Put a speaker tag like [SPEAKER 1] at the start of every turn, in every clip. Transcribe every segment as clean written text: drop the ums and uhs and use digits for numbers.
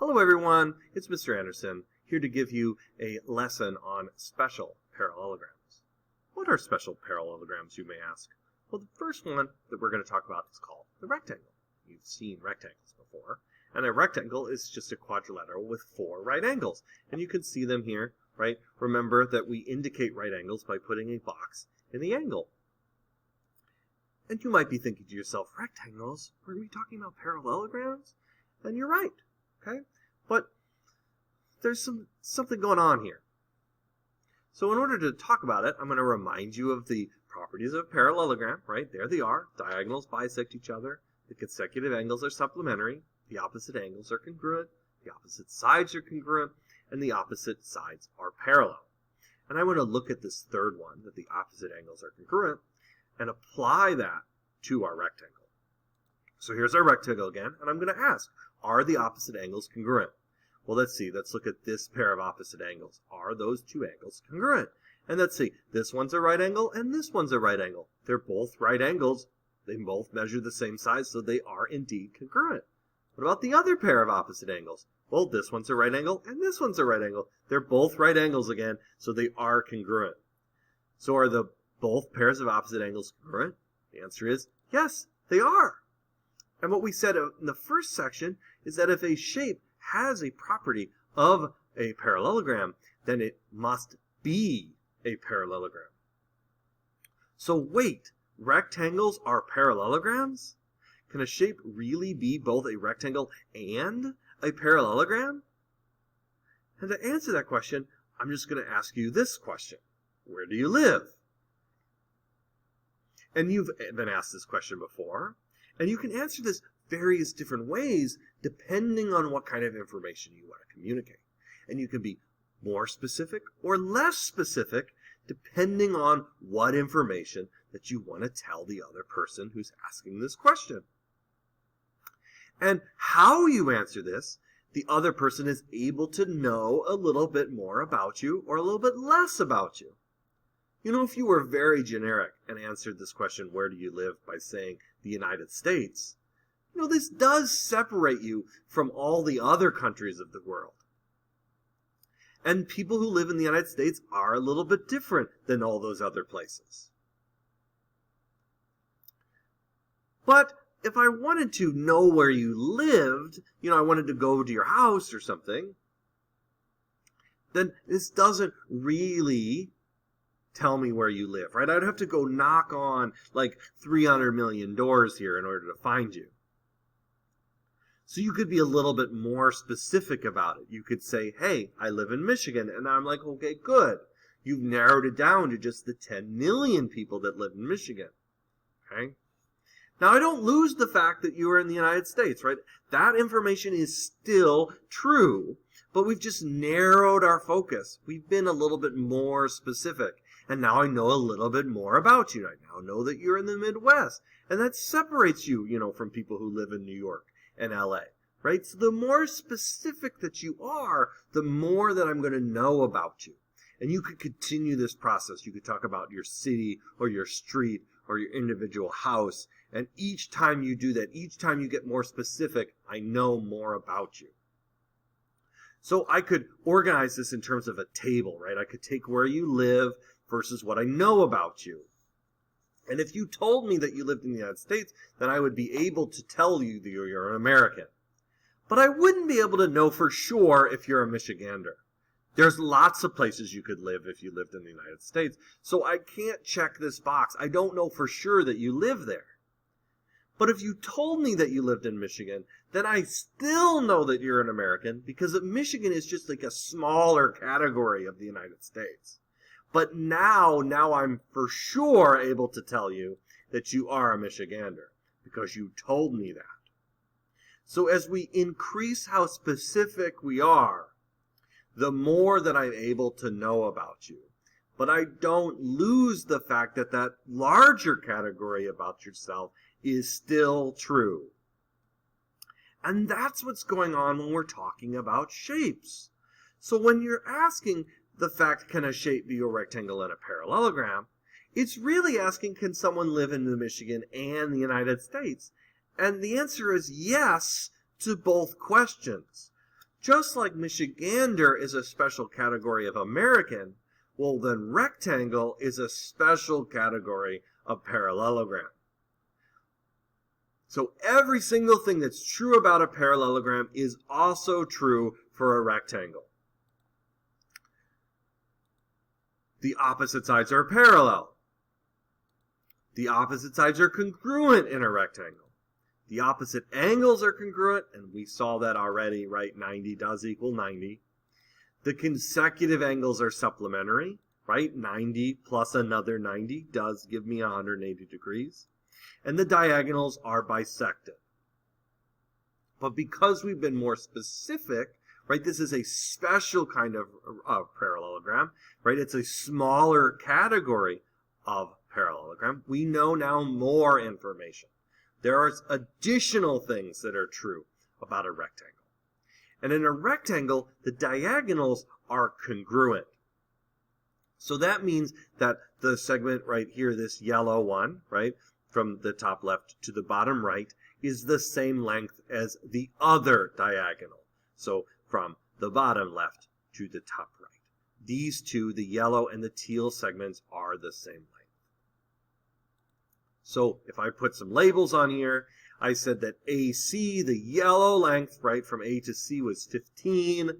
[SPEAKER 1] Hello everyone, it's Mr. Anderson, here to give you a lesson on special parallelograms. What are special parallelograms, you may ask? Well, the first one that we're going to talk about is called the rectangle. You've seen rectangles before, and a rectangle is just a quadrilateral with 4 right angles. And you can see them here, right? Remember that we indicate right angles by putting a box in the angle. And you might be thinking to yourself, rectangles? Are we talking about parallelograms? And you're right, okay? But there's something going on here. So in order to talk about it, I'm going to remind you of the properties of a parallelogram, right? There they are. Diagonals bisect each other. The consecutive angles are supplementary. The opposite angles are congruent. The opposite sides are congruent. And the opposite sides are parallel. And I want to look at this third one, that the opposite angles are congruent, and apply that to our rectangle. So here's our rectangle again, and I'm going to ask, are the opposite angles congruent? Well, let's see. Let's look at this pair of opposite angles. Are those two angles congruent? And let's see. This one's a right angle, and this one's a right angle. They're both right angles. They both measure the same size, so they are indeed congruent. What about the other pair of opposite angles? Well, this one's a right angle, and this one's a right angle. They're both right angles again, so they are congruent. So are the both pairs of opposite angles congruent? The answer is yes, they are. And what we said in the first section is that if a shape has a property of a parallelogram, then it must be a parallelogram. So wait, rectangles are parallelograms? Can a shape really be both a rectangle and a parallelogram? And to answer that question, I'm just going to ask you this question. Where do you live? And you've been asked this question before, and you can answer this various different ways depending on what kind of information you want to communicate. And you can be more specific or less specific depending on what information that you want to tell the other person who's asking this question. And how you answer this, the other person is able to know a little bit more about you or a little bit less about you. You know, if you were very generic and answered this question, where do you live, by saying the United States, you know, this does separate you from all the other countries of the world. And people who live in the United States are a little bit different than all those other places. But if I wanted to know where you lived, you know, I wanted to go to your house or something, then this doesn't really tell me where you live, right? I'd have to go knock on like 300 million doors here in order to find you. So you could be a little bit more specific about it. You could say, hey, I live in Michigan. And I'm like, okay, good. You've narrowed it down to just the 10 million people that live in Michigan. Okay? Now, I don't lose the fact that you are in the United States, right? That information is still true, but we've just narrowed our focus. We've been a little bit more specific. And now I know a little bit more about you. I now know that you're in the Midwest. And that separates you, you know, from people who live in New York and LA, right? So the more specific that you are, the more that I'm going to know about you. And you could continue this process. You could talk about your city or your street or your individual house. And each time you do that, each time you get more specific, I know more about you. So I could organize this in terms of a table, right? I could take where you live versus what I know about you. And if you told me that you lived in the United States, then I would be able to tell you that you're an American. But I wouldn't be able to know for sure if you're a Michigander. There's lots of places you could live if you lived in the United States. So I can't check this box. I don't know for sure that you live there. But if you told me that you lived in Michigan, then I still know that you're an American, because Michigan is just like a smaller category of the United States. But now I'm for sure able to tell you that you are a Michigander, because you told me that. So as we increase how specific we are, the more that I'm able to know about you. But I don't lose the fact that that larger category about yourself is still true. And that's what's going on when we're talking about shapes. So when you're asking the fact, can a shape be a rectangle and a parallelogram, it's really asking, can someone live in Michigan and the United States? And the answer is yes to both questions. Just like Michigander is a special category of American, well then rectangle is a special category of parallelogram. So every single thing that's true about a parallelogram is also true for a rectangle. The opposite sides are parallel. The opposite sides are congruent in a rectangle. The opposite angles are congruent, and we saw that already, right? 90 does equal 90. The consecutive angles are supplementary, right? 90 plus another 90 does give me 180 degrees. And the diagonals are bisected. But because we've been more specific, right, this is a special kind of parallelogram, right? It's a smaller category of parallelogram. We know now more information. There are additional things that are true about a rectangle. And in a rectangle, the diagonals are congruent. So that means that the segment right here, this yellow one, right, from the top left to the bottom right, is the same length as the other diagonal. So from the bottom left to the top right. These two, the yellow and the teal segments, are the same length. So if I put some labels on here, I said that AC, the yellow length, right, from A to C was 15.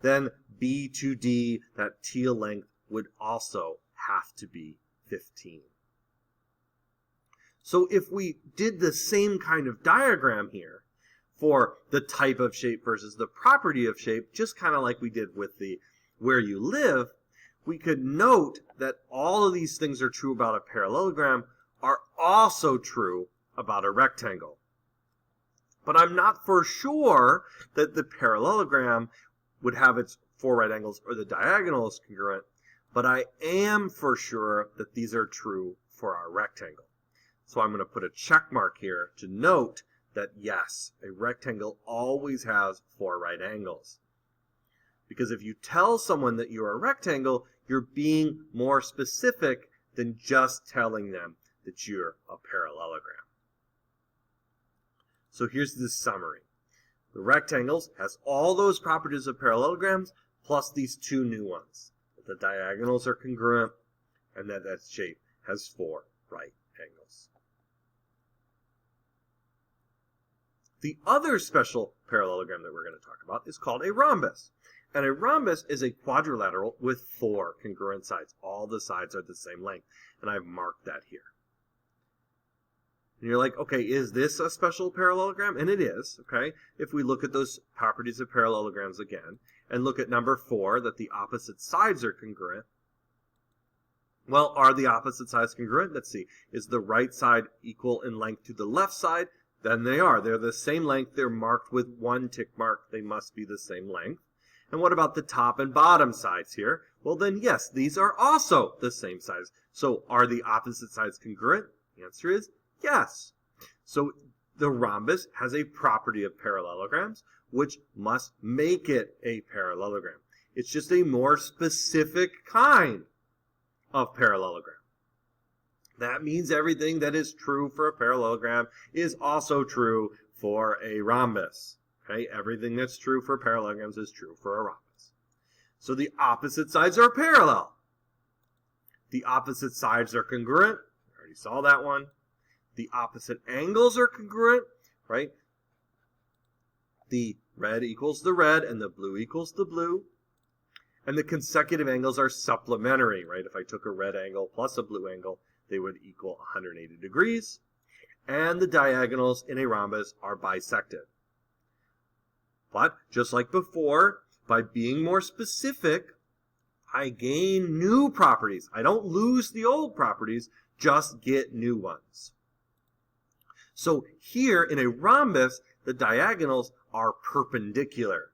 [SPEAKER 1] Then B to D, that teal length, would also have to be 15. So if we did the same kind of diagram here for the type of shape versus the property of shape, just kind of like we did with the where you live, we could note that all of these things are true about a parallelogram are also true about a rectangle. But I'm not for sure that the parallelogram would have its four right angles or the diagonals congruent, but I am for sure that these are true for our rectangle. So I'm going to put a check mark here to note that yes, a rectangle always has four right angles. Because if you tell someone that you're a rectangle, you're being more specific than just telling them that you're a parallelogram. So here's the summary. The rectangles has all those properties of parallelograms plus these two new ones. That the diagonals are congruent and that that shape has four right angles. The other special parallelogram that we're going to talk about is called a rhombus. And a rhombus is a quadrilateral with four congruent sides. All the sides are the same length. And I've marked that here. And you're like, okay, is this a special parallelogram? And it is, okay? If we look at those properties of parallelograms again, and look at number 4, that the opposite sides are congruent. Well, are the opposite sides congruent? Let's see. Is the right side equal in length to the left side? Then they are. They're the same length. They're marked with one tick mark. They must be the same length. And what about the top and bottom sides here? Well, then, yes, these are also the same size. So are the opposite sides congruent? The answer is yes. So the rhombus has a property of parallelograms, which must make it a parallelogram. It's just a more specific kind of parallelogram. That means everything that is true for a parallelogram is also true for a rhombus. Okay? Everything that's true for parallelograms is true for a rhombus. So the opposite sides are parallel. The opposite sides are congruent. I already saw that one. The opposite angles are congruent, right? The red equals the red and the blue equals the blue. And the consecutive angles are supplementary, right? If I took a red angle plus a blue angle, they would equal 180 degrees. And the diagonals in a rhombus are bisected. But just like before, by being more specific, I gain new properties. I don't lose the old properties, just get new ones. So here in a rhombus, the diagonals are perpendicular.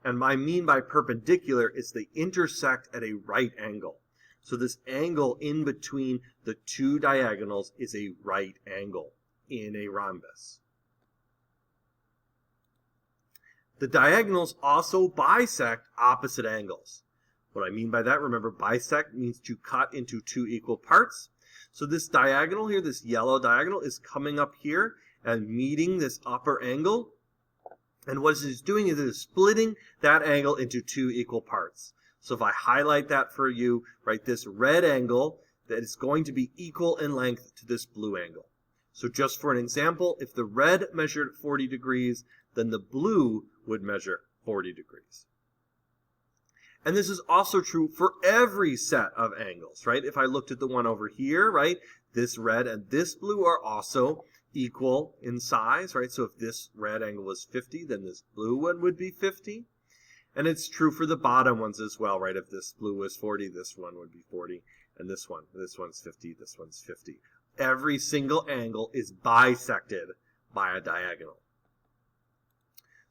[SPEAKER 1] And I mean by perpendicular is they intersect at a right angle. So this angle in between the two diagonals is a right angle in a rhombus. The diagonals also bisect opposite angles. What I mean by that, remember, bisect means to cut into two equal parts. So this diagonal here, this yellow diagonal, is coming up here and meeting this upper angle. And what it's doing is it is splitting that angle into two equal parts. So if I highlight that for you, right, this red angle, that is going to be equal in length to this blue angle. So just for an example, if the red measured 40 degrees, then the blue would measure 40 degrees. And this is also true for every set of angles, right? If I looked at the one over here, right, this red and this blue are also equal in size, right? So if this red angle was 50, then this blue one would be 50. And it's true for the bottom ones as well, right? If this blue was 40, this one would be 40. And this one's 50, this one's 50. Every single angle is bisected by a diagonal.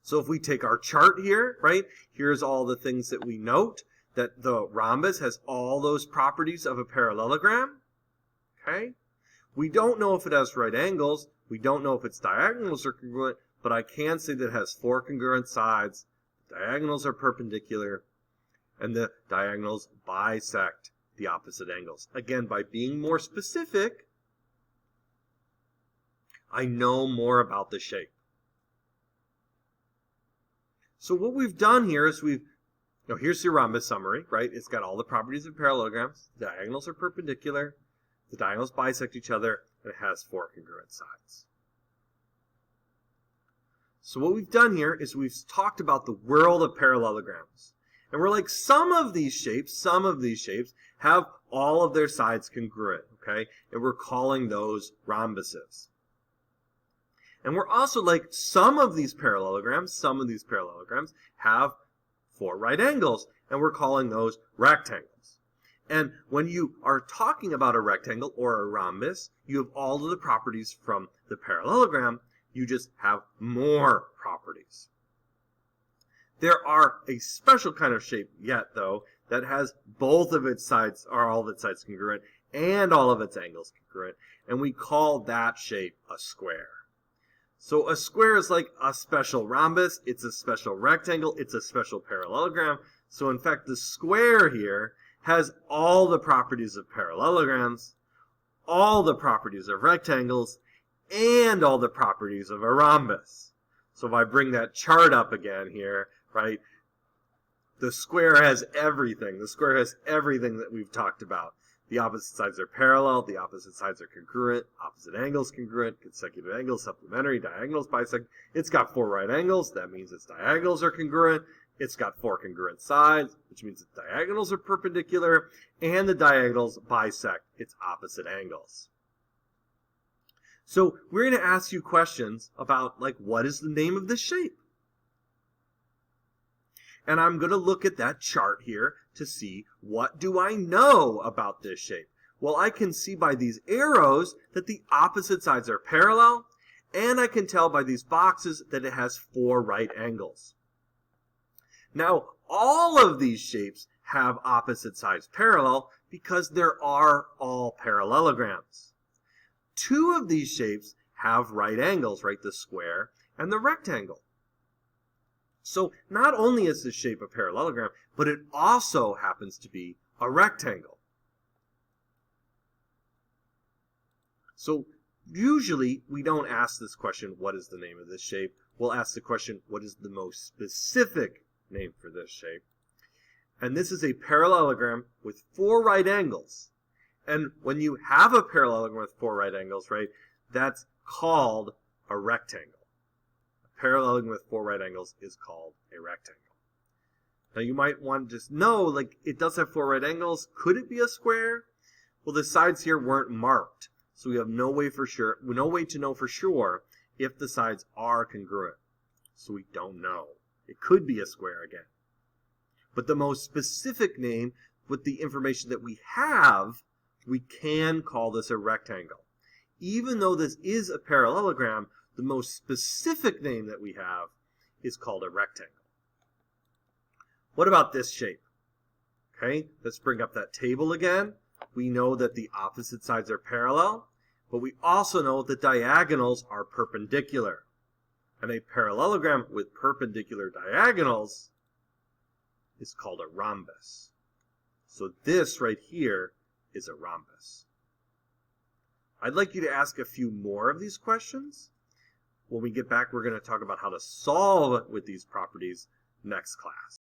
[SPEAKER 1] So if we take our chart here, right, here's all the things that we note, that the rhombus has all those properties of a parallelogram, okay? We don't know if it has right angles, we don't know if its diagonals are congruent, but I can say that it has 4 congruent sides, the diagonals are perpendicular, and the diagonals bisect the opposite angles. Again, by being more specific, I know more about the shape. So what we've done here is here's your rhombus summary, right? It's got all the properties of parallelograms. The diagonals are perpendicular. The diagonals bisect each other, and it has 4 congruent sides. So what we've done here is we've talked about the world of parallelograms. And we're like, some of these shapes have all of their sides congruent, okay? And we're calling those rhombuses. And we're also like, some of these parallelograms have 4 right angles, and we're calling those rectangles. And when you are talking about a rectangle or a rhombus, you have all of the properties from the parallelogram, you just have more properties. There are a special kind of shape yet, though, that has both of its sides, or all of its sides congruent, and all of its angles congruent, and we call that shape a square. So a square is like a special rhombus, it's a special rectangle, it's a special parallelogram. So in fact, the square here has all the properties of parallelograms, all the properties of rectangles, and all the properties of a rhombus. So if I bring that chart up again here, right, the square has everything. The square has everything that we've talked about. The opposite sides are parallel, the opposite sides are congruent, opposite angles congruent, consecutive angles, supplementary, diagonals bisect. It's got 4 right angles, that means its diagonals are congruent. It's got 4 congruent sides, which means its diagonals are perpendicular, and the diagonals bisect its opposite angles. So we're going to ask you questions about, like, what is the name of this shape? And I'm going to look at that chart here to see, what do I know about this shape? Well, I can see by these arrows that the opposite sides are parallel, and I can tell by these boxes that it has 4 right angles. Now, all of these shapes have opposite sides parallel because there are all parallelograms. 2 of these shapes have right angles, right? The square and the rectangle. So not only is this shape a parallelogram, but it also happens to be a rectangle. So usually we don't ask this question, what is the name of this shape? We'll ask the question, what is the most specific name for this shape? And this is a parallelogram with 4 right angles. And when you have a parallelogram with 4 right angles, right, that's called a rectangle. Parallelogram with 4 right angles is called a rectangle. Now you might want to just know, like, it does have 4 right angles. Could it be a square? Well, the sides here weren't marked, so we have no way to know for sure if the sides are congruent. So we don't know. It could be a square again. But the most specific name, with the information that we have, we can call this a rectangle. Even though this is a parallelogram, the most specific name that we have is called a rectangle. What about this shape? Okay, let's bring up that table again. We know that the opposite sides are parallel, but we also know that diagonals are perpendicular. And a parallelogram with perpendicular diagonals is called a rhombus. So this right here is a rhombus. I'd like you to ask a few more of these questions. When we get back, we're going to talk about how to solve with these properties next class.